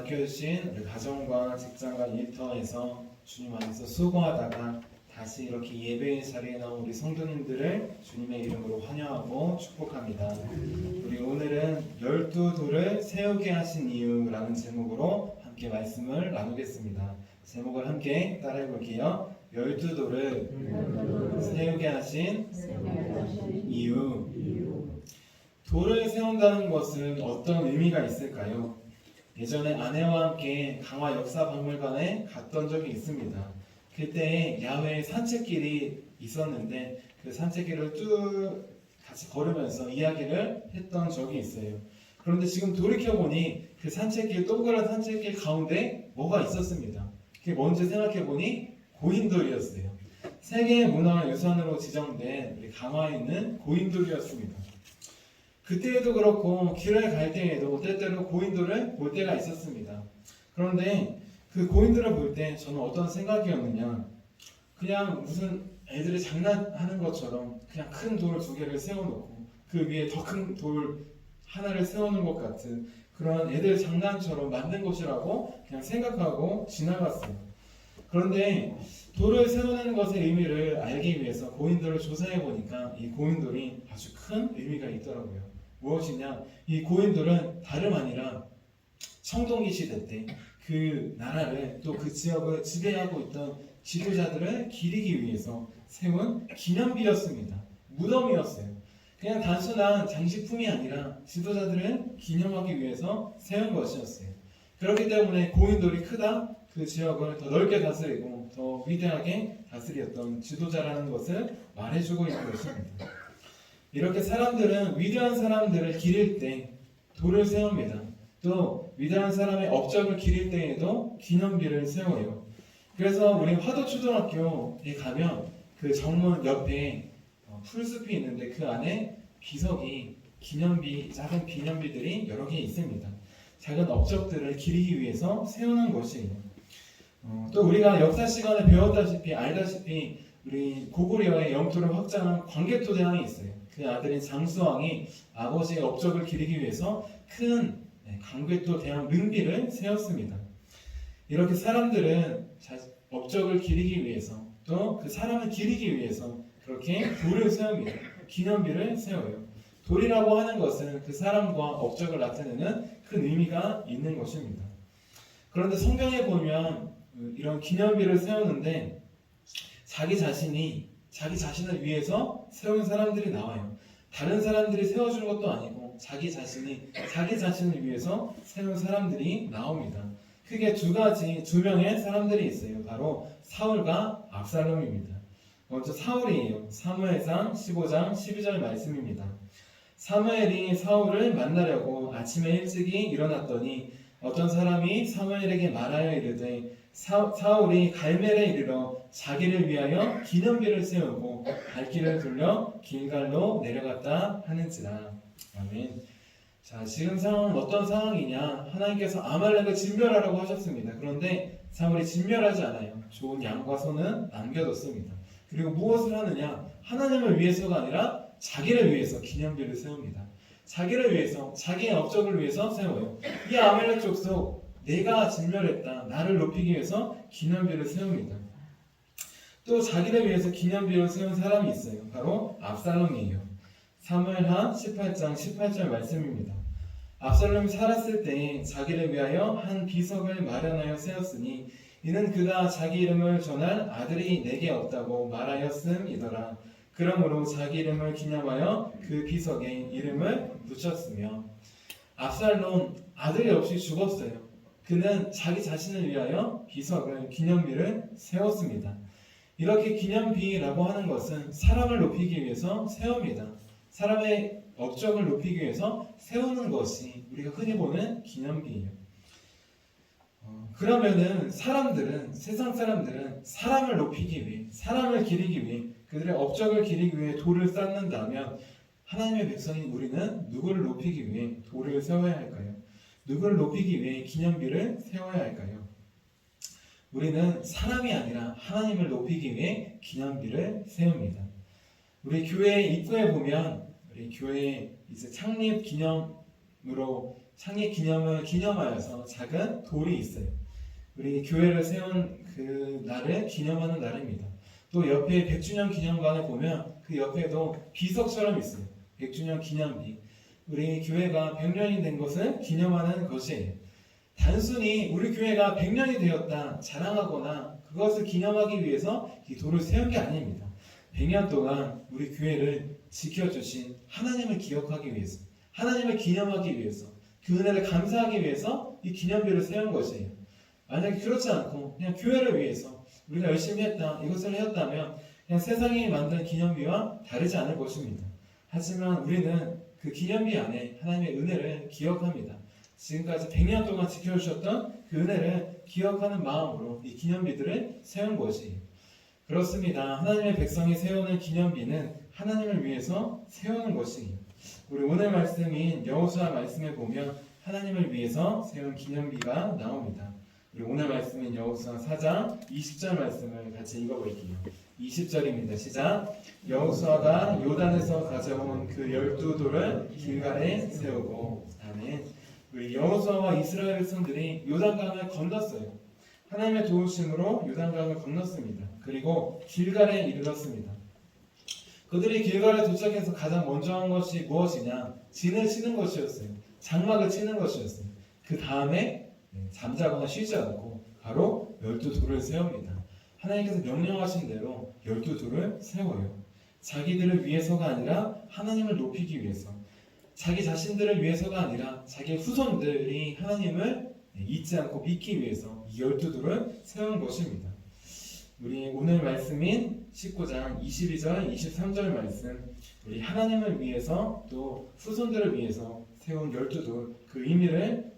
맡겨주신 우리 가정과 직장과 일터에서 주님 안에서 수고하다가 다시 이렇게 예배의 자리에 나온 우리 성도님들을 주님의 이름으로 환영하고 축복합니다. 우리 오늘은 12돌을 세우게 하신 이유라는 제목으로 함께 말씀을 나누겠습니다. 제목을 함께 따라해 볼게요. 12돌을 세우게 하신 이유. 돌을 세운다는 것은 어떤 의미가 있을까요? 예전에 아내와 함께 강화 역사박물관에 갔던 적이 있습니다. 그때 야외 산책길이 있었는데 그 산책길을 쭉 같이 걸으면서 이야기를 했던 적이 있어요. 그런데 지금 돌이켜보니 그 산책길, 동그란 산책길 가운데 뭐가 있었습니다. 그게 뭔지 생각해보니 고인돌이었어요. 세계문화유산으로 지정된 우리 강화에 있는 고인돌이었습니다. 그때에도 그렇고 길을 갈 때에도 때때로 고인돌을 볼 때가 있었습니다. 그런데 그 고인돌을 볼 때 저는 어떤 생각이었느냐, 그냥 무슨 애들이 장난하는 것처럼 그냥 큰 돌 2개를 세워놓고 그 위에 더 큰 돌 하나를 세우는 것 같은 그런 애들 장난처럼 만든 것이라고 그냥 생각하고 지나갔어요. 그런데 돌을 세우는 것의 의미를 알기 위해서 고인돌을 조사해 보니까 이 고인돌이 아주 큰 의미가 있더라고요. 무엇이냐? 이 고인돌은 다름 아니라 청동기 시대 때 그 나라를 또 그 지역을 지배하고 있던 지도자들을 기리기 위해서 세운 기념비였습니다. 무덤이었어요. 그냥 단순한 장식품이 아니라 지도자들을 기념하기 위해서 세운 것이었어요. 그렇기 때문에 고인돌이 크다, 그 지역을 더 넓게 다스리고 더 위대하게 다스렸던 지도자라는 것을 말해주고 있는 것입니다. 이렇게 사람들은 위대한 사람들을 기릴 때 돌을 세웁니다. 또 위대한 사람의 업적을 기릴 때에도 기념비를 세워요. 그래서 우리 화도초등학교에 가면 그 정문 옆에 풀숲이 있는데 그 안에 비석이 작은 기념비들이 여러 개 있습니다. 작은 업적들을 기리기 위해서 세우는 것이에요. 또 우리가 역사 시간에 배웠다시피 알다시피 우리 고구려의 영토를 확장한 광개토대왕이 있어요. 그 아들인 장수왕이 아버지의 업적을 기리기 위해서 큰 광개토 대왕 능비를 세웠습니다. 이렇게 사람들은 업적을 기리기 위해서 또 그 사람을 기리기 위해서 그렇게 돌을 세웁니다. 기념비를 세워요. 돌이라고 하는 것은 그 사람과 업적을 나타내는 큰 의미가 있는 것입니다. 그런데 성경에 보면 이런 기념비를 세우는데 자기 자신을 위해서 세운 사람들이 나와요. 다른 사람들이 세워주는 것도 아니고 자기 자신을 위해서 세운 사람들이 나옵니다. 크게 두 명의 사람들이 있어요. 바로 사울과 압살롬입니다. 먼저 사울이에요. 사무엘상 15장 12절 말씀입니다. 사무엘이 사울을 만나려고 아침에 일찍이 일어났더니 어떤 사람이 사무엘에게 말하여 이르되 사울이 갈멜에 이르러 자기를 위하여 기념비를 세우고 발길을 돌려 길갈로 내려갔다 하는지라. 아멘. 자, 지금 상황은 어떤 상황이냐? 하나님께서 아말렉을 진멸하라고 하셨습니다. 그런데 사울이 진멸하지 않아요. 좋은 양과 소는 남겨뒀습니다. 그리고 무엇을 하느냐? 하나님을 위해서가 아니라 자기를 위해서 기념비를 세웁니다. 자기를 위해서, 자기의 업적을 위해서 세워요. 이 아말렉 족속 내가 진멸했다, 나를 높이기 위해서 기념비를 세웁니다. 또 자기를 위해서 기념비를 세운 사람이 있어요. 바로 압살롬이에요. 사무엘하 18장 18절 말씀입니다. 압살롬이 살았을 때 자기를 위하여 한 비석을 마련하여 세웠으니 이는 그가 자기 이름을 전할 아들이 내게 없다고 말하였음이더라. 그러므로 자기 이름을 기념하여 그 비석에 이름을 붙였으며. 압살롬 아들이 없이 죽었어요. 그는 자기 자신을 위하여 기념비를 세웠습니다. 이렇게 기념비라고 하는 것은 사람을 높이기 위해서 세웁니다. 사람의 업적을 높이기 위해서 세우는 것이 우리가 흔히 보는 기념비예요. 그러면은 세상 사람들은 사람을 높이기 위해, 사람을 기리기 위해, 그들의 업적을 기리기 위해 돌을 쌓는다면 하나님의 백성인 우리는 누구를 높이기 위해 돌을 세워야 할까요? 누구를 높이기 위해 기념비를 세워야 할까요? 우리는 사람이 아니라 하나님을 높이기 위해 기념비를 세웁니다. 우리 교회 입구에 보면 우리 교회 이제 창립 기념으로 창립 기념을 기념하여서 작은 돌이 있어요. 우리 교회를 세운 그 날을 기념하는 날입니다. 또 옆에 100주년 기념관을 보면 그 옆에도 비석처럼 있어요. 100주년 기념비. 우리 교회가 100년이 된 것을 기념하는 것이에요. 단순히 우리 교회가 100년이 되었다 자랑하거나 그것을 기념하기 위해서 이 돌을 세운 게 아닙니다. 100년 동안 우리 교회를 지켜주신 하나님을 기억하기 위해서, 하나님을 기념하기 위해서, 그 은혜를 감사하기 위해서 이 기념비를 세운 것이에요. 만약에 그렇지 않고 그냥 교회를 위해서 우리가 열심히 했다, 이것을 했다면 그냥 세상이 만든 기념비와 다르지 않을 것입니다. 하지만 우리는 그 기념비 안에 하나님의 은혜를 기억합니다. 지금까지 100년 동안 지켜주셨던 그 은혜를 기억하는 마음으로 이 기념비들을 세운 것이에요. 그렇습니다. 하나님의 백성이 세우는 기념비는 하나님을 위해서 세우는 것이에요. 우리 오늘 말씀인 여호수아 말씀에 보면 하나님을 위해서 세운 기념비가 나옵니다. 우리 오늘 말씀인 여호수아 4장 20절 말씀을 같이 읽어볼게요. 20절입니다. 시작. 여호수아가 요단에서 가져온 그 12돌을 길갈에 세우고. 아멘. 우리 여호수아와 이스라엘 백성들이 요단강을 건넜어요. 하나님의 도우심으로 요단강을 건넜습니다. 그리고 길갈에 이르렀습니다. 그들이 길갈에 도착해서 가장 먼저 한 것이 무엇이냐? 진을 치는 것이었어요. 장막을 치는 것이었어요. 그 다음에 잠자거나 쉬지 않고 바로 12돌을 세웁니다. 하나님께서 명령하신 대로 12돌을 세워요. 자기들을 위해서가 아니라 하나님을 높이기 위해서, 자기 자신들을 위해서가 아니라 자기 후손들이 하나님을 잊지 않고 믿기 위해서 이 12돌을 세운 것입니다. 우리 오늘 말씀인 19장 22절 23절 말씀, 우리 하나님을 위해서 또 후손들을 위해서 세운 12돌, 그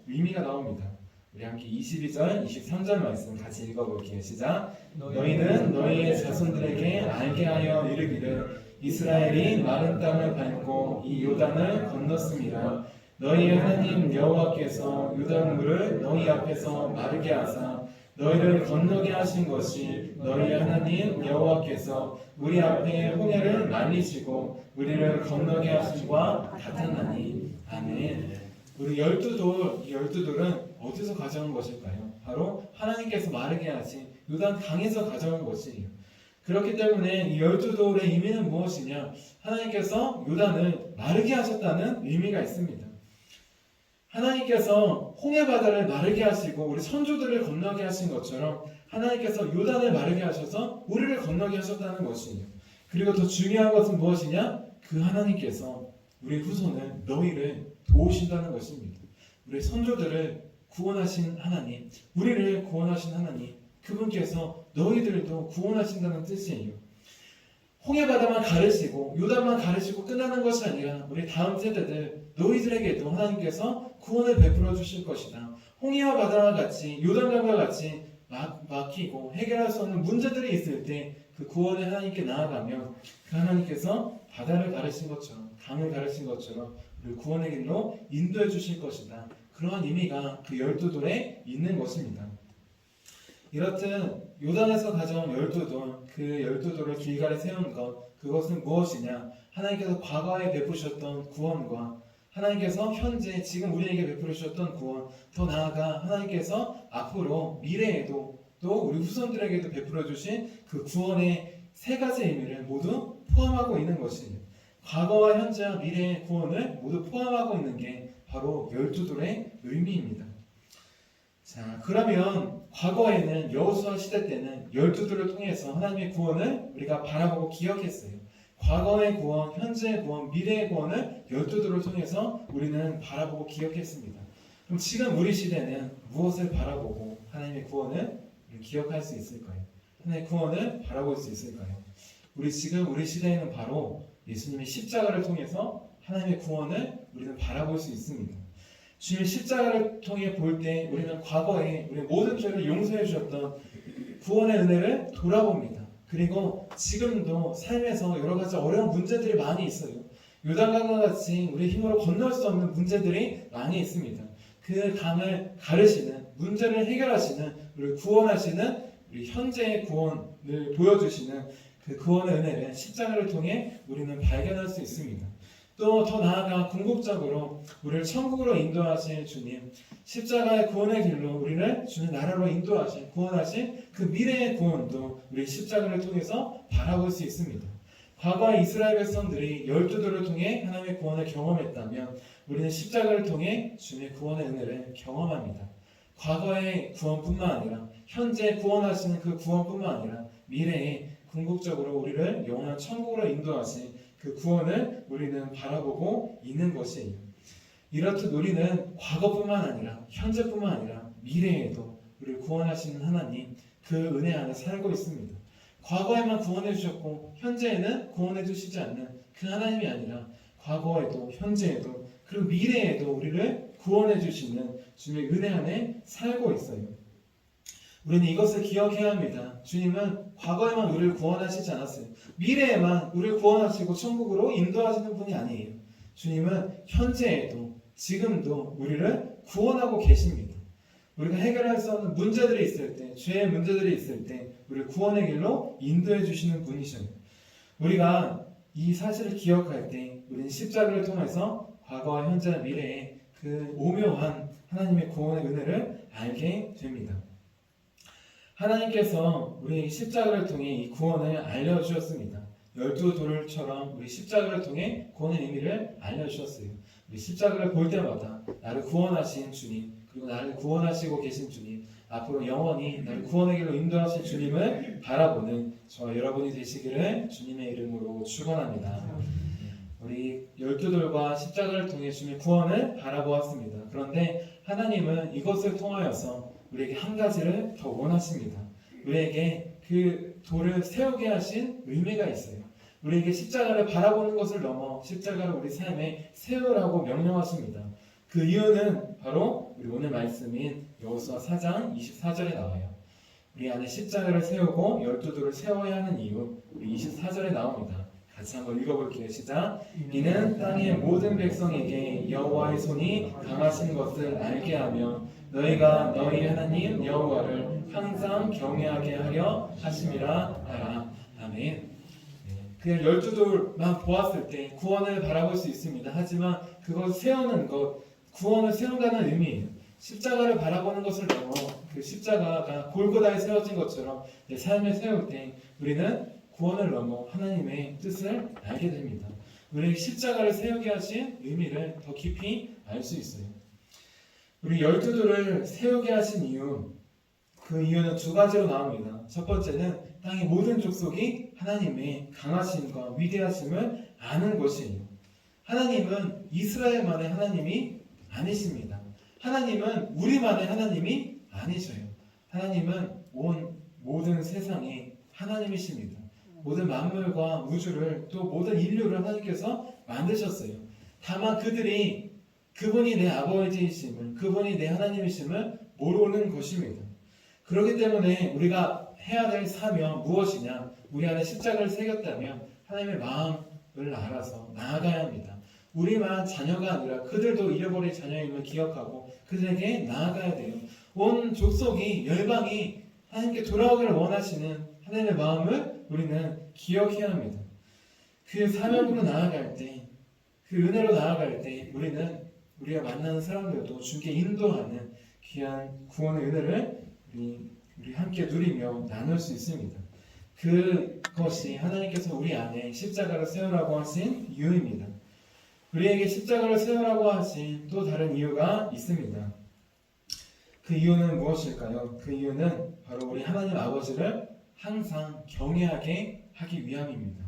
의미가 나옵니다. 우리 함께 22절 23절 말씀 같이 읽어볼게요. 시작. 너희는 너희의 자손들에게 알게 하여 이르기를 이스라엘이 마른 땅을 밟고 이 요단을 건넜습니다. 너희의 하나님 여호와께서 요단물을 너희 앞에서 마르게 하사 너희를 건너게 하신 것이 너희의 하나님 여호와께서 우리 앞에 홍해를 말리시고 우리를 건너게 하심과 같았나니. 아멘. 우리 12돌, 이 12돌은 어디서 가져온 것일까요? 바로 하나님께서 마르게 하신 요단 강에서 가져온 것이에요. 그렇기 때문에 이 12돌의 의미는 무엇이냐? 하나님께서 요단을 마르게 하셨다는 의미가 있습니다. 하나님께서 홍해바다를 마르게 하시고 우리 선조들을 건너게 하신 것처럼 하나님께서 요단을 마르게 하셔서 우리를 건너게 하셨다는 것이에요. 그리고 더 중요한 것은 무엇이냐? 그 하나님께서 우리 후손을 너희를 도우신다는 것입니다. 우리 선조들을 구원하신 하나님, 우리를 구원하신 하나님, 그분께서 너희들도 구원하신다는 뜻이에요. 홍해바다만 가르시고 요단만 가르시고 끝나는 것이 아니라 우리 다음 세대들 너희들에게도 하나님께서 구원을 베풀어 주실 것이다. 홍해와 바다와 같이 요단강과 같이 막히고 해결할 수 없는 문제들이 있을 때 그 구원의 하나님께 나아가면 그 하나님께서 바다를 가르신 것처럼 강을 가르신 것처럼 우리 구원의 길로 인도해 주실 것이다. 그러한 의미가 그 12돌에 있는 것입니다. 이렇듯 요단에서 가져온 12돌, 그 12돌을 길갈에 세운 것, 그것은 무엇이냐? 하나님께서 과거에 베푸셨던 구원과 하나님께서 현재 지금 우리에게 베풀으셨던 구원, 더 나아가 하나님께서 앞으로 미래에도 또 우리 후손들에게도 베풀어 주신 그 구원의 세 가지 의미를 모두 포함하고 있는 것이에요. 과거와 현재와 미래의 구원을 모두 포함하고 있는 게 바로 12돌의 의미입니다. 자, 그러면 과거에는 여호수아 시대 때는 12돌을 통해서 하나님의 구원을 우리가 바라보고 기억했어요. 과거의 구원, 현재의 구원, 미래의 구원을 12돌을 통해서 우리는 바라보고 기억했습니다. 그럼 지금 우리 시대는 무엇을 바라보고 하나님의 구원을 기억할 수 있을까요? 하나님의 구원을 바라볼 수 있을까요? 우리 시대에는 바로 예수님의 십자가를 통해서 하나님의 구원을 우리는 바라볼 수 있습니다. 주님의 십자가를 통해 볼 때 우리는 과거에 우리 모든 죄를 용서해 주셨던 구원의 은혜를 돌아봅니다. 그리고 지금도 삶에서 여러 가지 어려운 문제들이 많이 있어요. 요단강과 같이 우리 힘으로 건널 수 없는 문제들이 많이 있습니다. 그 강을 가르시는, 문제를 해결하시는, 우리를 구원하시는 우리 현재의 구원을 보여주시는 그 구원의 은혜를 십자가를 통해 우리는 발견할 수 있습니다. 또 더 나아가 궁극적으로 우리를 천국으로 인도하실 주님, 십자가의 구원의 길로 우리를 주님 나라로 인도하신 구원하신 그 미래의 구원도 우리 십자가를 통해서 바라볼 수 있습니다. 과거의 이스라엘 백성들이 12돌을 통해 하나님의 구원을 경험했다면 우리는 십자가를 통해 주님의 구원의 은혜를 경험합니다. 과거의 구원뿐만 아니라 현재 구원하시는 그 구원뿐만 아니라 미래에 궁극적으로 우리를 영원한 천국으로 인도하신 그 구원을 우리는 바라보고 있는 것이에요. 이렇듯 우리는 과거뿐만 아니라 현재뿐만 아니라 미래에도 우리를 구원하시는 하나님 그 은혜 안에 살고 있습니다. 과거에만 구원해 주셨고 현재에는 구원해 주시지 않는 그 하나님이 아니라 과거에도 현재에도 그리고 미래에도 우리를 구원해 주시는 주님의 은혜 안에 살고 있어요. 우리는 이것을 기억해야 합니다. 주님은 과거에만 우리를 구원하시지 않았어요. 미래에만 우리를 구원하시고 천국으로 인도하시는 분이 아니에요. 주님은 현재에도 지금도 우리를 구원하고 계십니다. 우리가 해결할 수 없는 문제들이 있을 때, 죄의 문제들이 있을 때 우리를 구원의 길로 인도해 주시는 분이셔요. 우리가 이 사실을 기억할 때 우리는 십자가를 통해서 과거와 현재와 미래의 그 오묘한 하나님의 구원의 은혜를 알게 됩니다. 하나님께서 우리 십자가를 통해 이 구원을 알려주셨습니다. 12돌처럼 우리 십자가를 통해 구원의 의미를 알려주셨어요. 우리 십자가를 볼 때마다 나를 구원하신 주님, 그리고 나를 구원하시고 계신 주님, 앞으로 영원히 나를 구원의 길로 인도하실 주님을 바라보는 저와 여러분이 되시기를 주님의 이름으로 축원합니다. 우리 12돌과 십자가를 통해 주님의 구원을 바라보았습니다. 그런데 하나님은 이것을 통하여서 우리에게 한 가지를 더 원하십니다. 우리에게 그 돌을 세우게 하신 의미가 있어요. 우리에게 십자가를 바라보는 것을 넘어 십자가를 우리 삶에 세우라고 명령하십니다. 그 이유는 바로 우리 오늘 말씀인 여호수아 4장 24절에 나와요. 우리 안에 십자가를 세우고 12돌을 세워야 하는 이유, 우리 24절에 나옵니다. 같이 한번 읽어볼게요. 시작. 이는 땅의 모든 백성에게 여호와의 손이 강하신 것을 알게 하며 너희가 너희 하나님 여호와를 항상 경외하게 하려 하심이라 하라. 아멘. 그냥 12돌만 보았을 때 구원을 바라볼 수 있습니다. 하지만 그걸 세우는 것, 구원을 세운다는 의미예요. 십자가를 바라보는 것을 넘어 그 십자가가 골고다에 세워진 것처럼 내 삶을 세울 때 우리는 구원을 넘어 하나님의 뜻을 알게 됩니다. 우리 십자가를 세우게 하신 의미를 더 깊이 알 수 있어요. 우리 12돌을 세우게 하신 이유, 그 이유는 두 가지로 나옵니다. 첫 번째는 땅의 모든 족속이 하나님의 강하심과 위대하심을 아는 것이에요. 하나님은 이스라엘만의 하나님이 아니십니다. 하나님은 우리만의 하나님이 아니셔요. 하나님은 모든 세상의 하나님이십니다. 모든 만물과 우주를 또 모든 인류를 하나님께서 만드셨어요. 다만 그분이 내 아버지이심을, 그분이 내 하나님이심을 모르는 것입니다. 그렇기 때문에 우리가 해야 될 사명 무엇이냐? 우리 안에 십자가를 새겼다면 하나님의 마음을 알아서 나아가야 합니다. 우리만 자녀가 아니라 그들도 잃어버린 자녀임을 기억하고 그들에게 나아가야 돼요. 온 족속이, 열방이 하나님께 돌아오기를 원하시는 하나님의 마음을 우리는 기억해야 합니다. 그 사명으로 나아갈 때, 그 은혜로 나아갈 때 우리가 만나는 사람들도 주께 인도하는 귀한 구원의 은혜를 우리 함께 누리며 나눌 수 있습니다. 그것이 하나님께서 우리 안에 십자가를 세우라고 하신 이유입니다. 우리에게 십자가를 세우라고 하신 또 다른 이유가 있습니다. 그 이유는 무엇일까요? 그 이유는 바로 우리 하나님 아버지를 항상 경외하게 하기 위함입니다.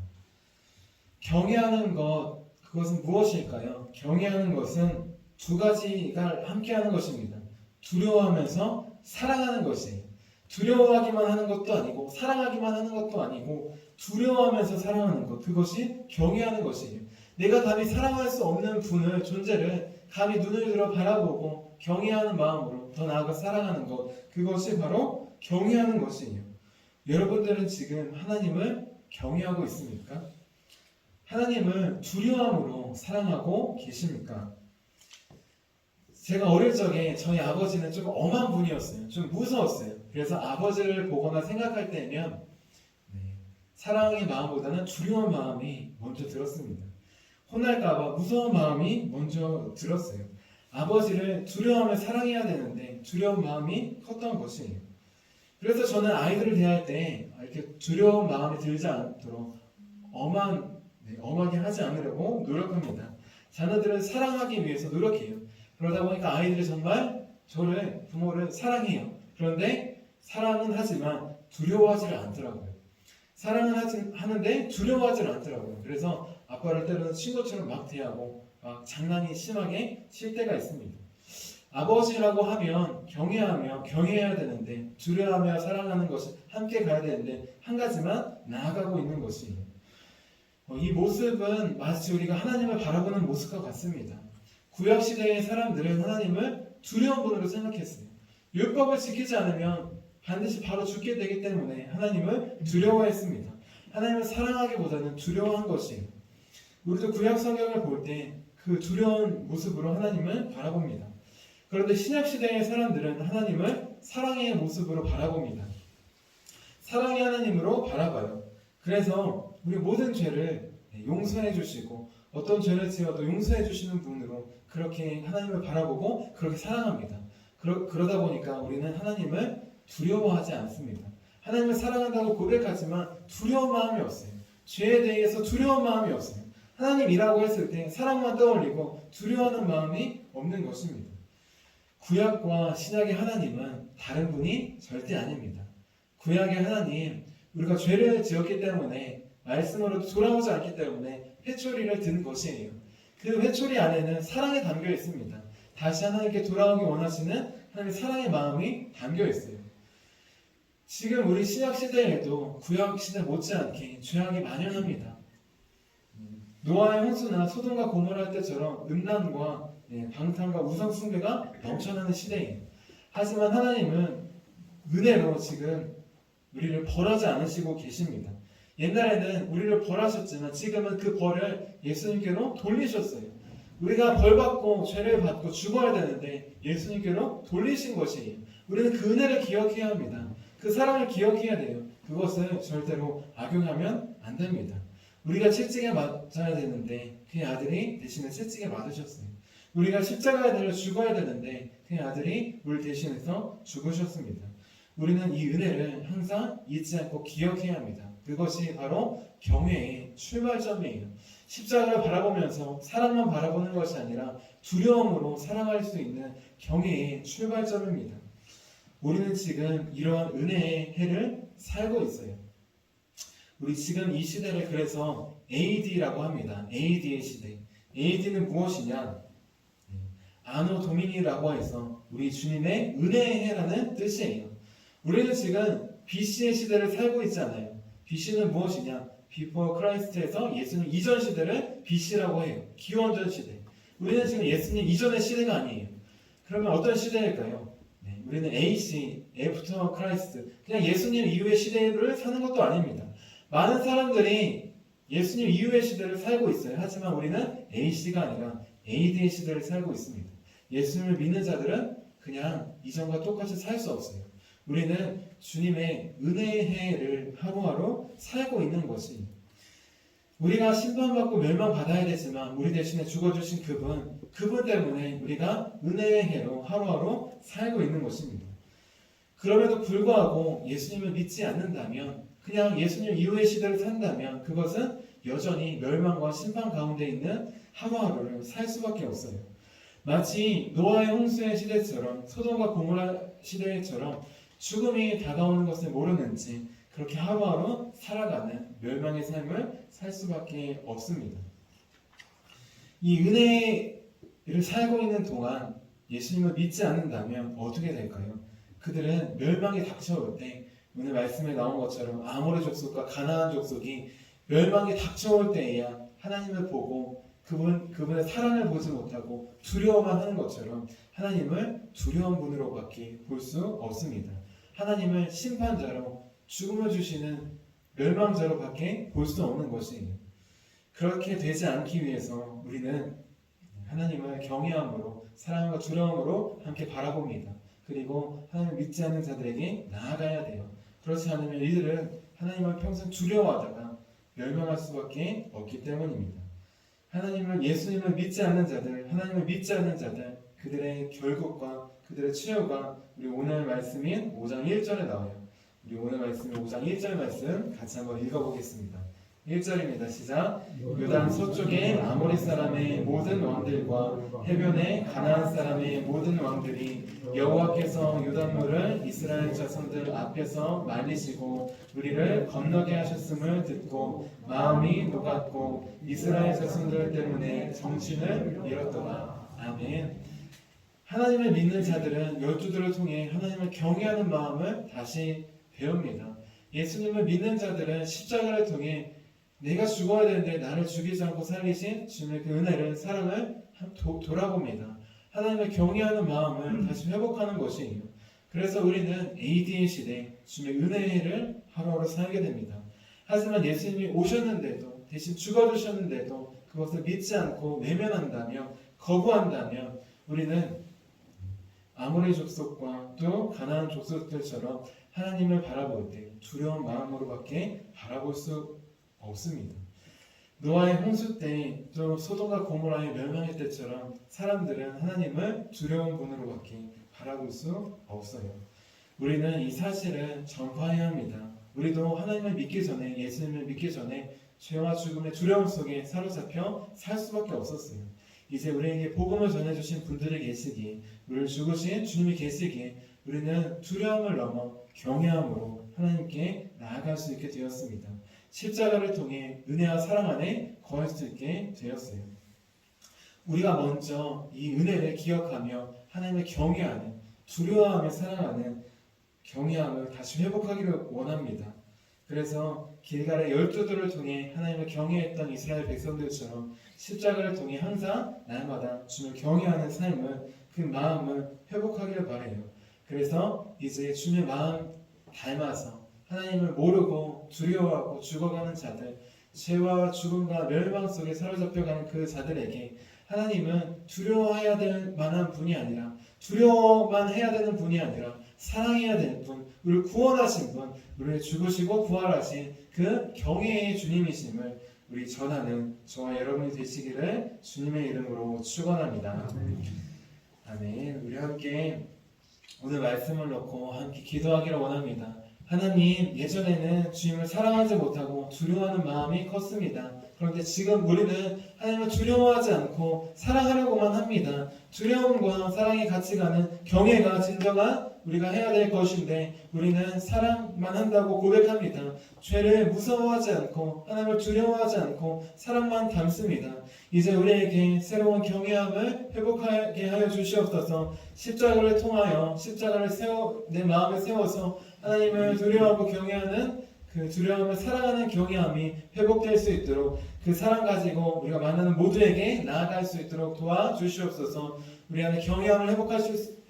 경외하는 것, 그것은 무엇일까요? 경외하는 것은 두 가지가 함께하는 것입니다. 두려워하면서 사랑하는 것이에요. 두려워하기만 하는 것도 아니고 사랑하기만 하는 것도 아니고 두려워하면서 사랑하는 것, 그것이 경외하는 것이에요. 내가 감히 사랑할 수 없는 분을, 존재를 감히 눈을 들어 바라보고 경외하는 마음으로 더 나아가 사랑하는 것, 그것이 바로 경외하는 것이에요. 여러분들은 지금 하나님을 경외하고 있습니까? 하나님을 두려움으로 사랑하고 계십니까? 제가 어릴 적에 저희 아버지는 좀 엄한 분이었어요. 좀 무서웠어요. 그래서 아버지를 보거나 생각할 때면 사랑의 마음보다는 두려운 마음이 먼저 들었습니다. 혼날까봐 무서운 마음이 먼저 들었어요. 아버지를 두려워하며 사랑해야 되는데 두려운 마음이 컸던 것이에요. 그래서 저는 아이들을 대할 때 이렇게 두려운 마음이 들지 않도록 엄하게 하지 않으려고 노력합니다. 자녀들을 사랑하기 위해서 노력해요. 그러다 보니까 아이들이 정말 저를, 부모를 사랑해요. 그런데 사랑은 하지만 두려워하지를 않더라고요. 사랑은 하는데 두려워하지를 않더라고요. 그래서 아빠를 때로는 친구처럼 막 대하고 막 장난이 심하게 칠 때가 있습니다. 아버지라고 하면 경외해야 되는데 두려워하며 사랑하는 것이 함께 가야 되는데 한 가지만 나아가고 있는 것이에요. 이 모습은 마치 우리가 하나님을 바라보는 모습과 같습니다. 구약시대의 사람들은 하나님을 두려운 분으로 생각했어요. 율법을 지키지 않으면 반드시 바로 죽게 되기 때문에 하나님을 두려워했습니다. 하나님을 사랑하기보다는 두려워한 것이에요. 우리도 구약 성경을 볼 때 그 두려운 모습으로 하나님을 바라봅니다. 그런데 신약시대의 사람들은 하나님을 사랑의 모습으로 바라봅니다. 사랑의 하나님으로 바라봐요. 그래서 우리 모든 죄를 용서해 주시고 어떤 죄를 지어도 용서해 주시는 분으로 그렇게 하나님을 바라보고 그렇게 사랑합니다. 그러다 보니까 우리는 하나님을 두려워하지 않습니다. 하나님을 사랑한다고 고백하지만 두려운 마음이 없어요. 죄에 대해서 두려운 마음이 없어요. 하나님이라고 했을 때 사랑만 떠올리고 두려워하는 마음이 없는 것입니다. 구약과 신약의 하나님은 다른 분이 절대 아닙니다. 구약의 하나님, 우리가 죄를 지었기 때문에 말씀으로 돌아오지 않기 때문에 회초리를 든 것이에요. 그 회초리 안에는 사랑이 담겨 있습니다. 다시 하나님께 돌아오기 원하시는 하나님의 사랑의 마음이 담겨 있어요. 지금 우리 신약 시대에도 구약 시대 못지않게 죄악이 만연합니다. 노아의 홍수나 소돔과 고모라 때처럼 음란과 방탕과 우상 숭배가 넘쳐나는 시대예요. 하지만 하나님은 은혜로 지금 우리를 벌하지 않으시고 계십니다. 옛날에는 우리를 벌하셨지만 지금은 그 벌을 예수님께로 돌리셨어요. 우리가 벌받고 죄를 받고 죽어야 되는데 예수님께로 돌리신 것이에요. 우리는 그 은혜를 기억해야 합니다. 그 사랑을 기억해야 돼요. 그것을 절대로 악용하면 안 됩니다. 우리가 채찍에 맞아야 되는데 그의 아들이 대신에 채찍에 맞으셨어요. 우리가 십자가에 달려 죽어야 되는데 그의 아들이 우리 대신해서 죽으셨습니다. 우리는 이 은혜를 항상 잊지 않고 기억해야 합니다. 그것이 바로 경외의 출발점이에요. 십자가를 바라보면서 사랑만 바라보는 것이 아니라 두려움으로 사랑할 수 있는 경외의 출발점입니다. 우리는 지금 이러한 은혜의 해를 살고 있어요. 우리 지금 이 시대를 그래서 AD라고 합니다. AD의 시대. AD는 무엇이냐? 아노 도미니라고 해서 우리 주님의 은혜의 해라는 뜻이에요. 우리는 지금 BC의 시대를 살고 있잖아요. BC는 무엇이냐? Before Christ에서 예수님 이전 시대를 BC라고 해요. 기원전 시대. 우리는 지금 예수님 이전의 시대가 아니에요. 그러면 어떤 시대일까요? 우리는 AC, After Christ. 그냥 예수님 이후의 시대를 사는 것도 아닙니다. 많은 사람들이 예수님 이후의 시대를 살고 있어요. 하지만 우리는 AC가 아니라 AD의 시대를 살고 있습니다. 예수님을 믿는 자들은 그냥 이전과 똑같이 살 수 없어요. 우리는 주님의 은혜의 해를 하루하루 살고 있는 것이 우리가 심판받고 멸망받아야 되지만 우리 대신에 죽어주신 그분 때문에 우리가 은혜의 해로 하루하루 살고 있는 것입니다. 그럼에도 불구하고 예수님을 믿지 않는다면 그냥 예수님 이후의 시대를 산다면 그것은 여전히 멸망과 심판 가운데 있는 하루하루를 살 수밖에 없어요. 마치 노아의 홍수의 시대처럼 소돔과 고모라 시대처럼 죽음이 다가오는 것을 모르는지 그렇게 하루하루 살아가는 멸망의 삶을 살 수밖에 없습니다. 이 은혜를 살고 있는 동안 예수님을 믿지 않는다면 어떻게 될까요? 그들은 멸망이 닥쳐올 때 오늘 말씀에 나온 것처럼 아모리 족속과 가나안 족속이 멸망이 닥쳐올 때에야 하나님을 보고 그분의 사랑을 보지 못하고 두려워만 하는 것처럼 하나님을 두려운 분으로밖에 볼 수 없습니다. 하나님을 심판자로 죽음을 주시는 멸망자로밖에 볼 수 없는 것이에요. 그렇게 되지 않기 위해서 우리는 하나님을 경외함으로 사랑과 두려움으로 함께 바라봅니다. 그리고 하나님을 믿지 않는 자들에게 나아가야 돼요. 그렇지 않으면 이들은 하나님을 평생 두려워하다가 멸망할 수밖에 없기 때문입니다. 하나님을 예수님을 믿지 않는 자들, 하나님을 믿지 않는 자들, 그들의 결국과 그들의 최후가 우리 오늘 말씀인 5장 1절에 나와요. 우리 오늘 말씀인 5장 1절 말씀 같이 한번 읽어보겠습니다. 1절입니다. 시작. 요단 서쪽의 아모리 사람의 모든 왕들과 해변의 가나안 사람의 모든 왕들이 여호와께서 요단물을 이스라엘 자손들 앞에서 말리시고 우리를 건너게 하셨음을 듣고 마음이 녹았고 이스라엘 자손들 때문에 정신을 잃었더라. 아멘. 하나님을 믿는 자들은 열두들을 통해 하나님을 경외하는 마음을 다시 배웁니다. 예수님을 믿는 자들은 십자가를 통해 내가 죽어야 되는데 나를 죽이지 않고 살리신 주님의 그 은혜를, 사랑을 돌아봅니다. 하나님을 경외하는 마음을 다시 회복하는 것이에요. 그래서 우리는 AD의 시대 주님의 은혜를 하루하루 살게 됩니다. 하지만 예수님이 오셨는데도, 대신 죽어주셨는데도 그것을 믿지 않고 외면한다면, 거부한다면 우리는 아모리 족속과 또 가나안 족속들처럼 하나님을 바라볼 때 두려운 마음으로밖에 바라볼 수 없습니다. 노아의 홍수 때, 또 소돔과 고모라의 멸망의 때처럼 사람들은 하나님을 두려운 분으로밖에 바라볼 수 없어요. 우리는 이 사실을 전파해야 합니다. 우리도 하나님을 믿기 전에, 예수님을 믿기 전에 죄와 죽음의 두려움 속에 사로잡혀 살 수밖에 없었어요. 이제 우리에게 복음을 전해주신 분들이 계시기에, 우리를 죽으신 주님이 계시기에 우리는 두려움을 넘어 경외함으로 하나님께 나아갈 수 있게 되었습니다. 십자가를 통해 은혜와 사랑 안에 거할 수 있게 되었어요. 우리가 먼저 이 은혜를 기억하며 하나님을 경외하는, 두려워하며 사랑하는 경외함을 다시 회복하기를 원합니다. 그래서 길갈의 열두들을 통해 하나님을 경외했던 이스라엘 백성들처럼 십자가를 통해 항상 날마다 주님을 경외하는 삶을, 그 마음을 회복하기를 바라요. 그래서 이제 주님의 마음 닮아서 하나님을 모르고 두려워하고 죽어가는 자들, 죄와 죽음과 멸망 속에 사로잡혀가는 그 자들에게 하나님은 두려워해야 될 만한 분이 아니라, 두려워만 해야 되는 분이 아니라 사랑해야 되는 분, 우리를 구원하신 분, 우리를 죽으시고 부활하신 그 경외의 주님이심을 우리 전하는 저와 여러분이 되시기를 주님의 이름으로 축원합니다. 아멘. 우리 함께 오늘 말씀을 놓고 함께 기도하기를 원합니다. 하나님, 예전에는 주님을 사랑하지 못하고 두려워하는 마음이 컸습니다. 그런데 지금 우리는 하나님을 두려워하지 않고 사랑하려고만 합니다. 두려움과 사랑이 같이 가는 경외가 진정한 우리가 해야 될 것인데 우리는 사랑만 한다고 고백합니다. 죄를 무서워하지 않고 하나님을 두려워하지 않고 사랑만 담습니다. 이제 우리에게 새로운 경외함을 회복하게 하여 주시옵소서. 십자가를 통하여 십자가를 내 마음에 세워서 하나님을 두려워하고 경외하는 그 두려움을 사랑하는 경외함이 회복될 수 있도록, 그 사랑 가지고 우리가 만나는 모두에게 나아갈 수 있도록 도와주시옵소서. 우리 안에 경외함을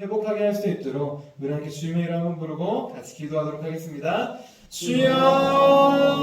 회복하게 할 수 있도록 우리 함께 주님의 이름을 부르고 같이 기도하도록 하겠습니다. 주여!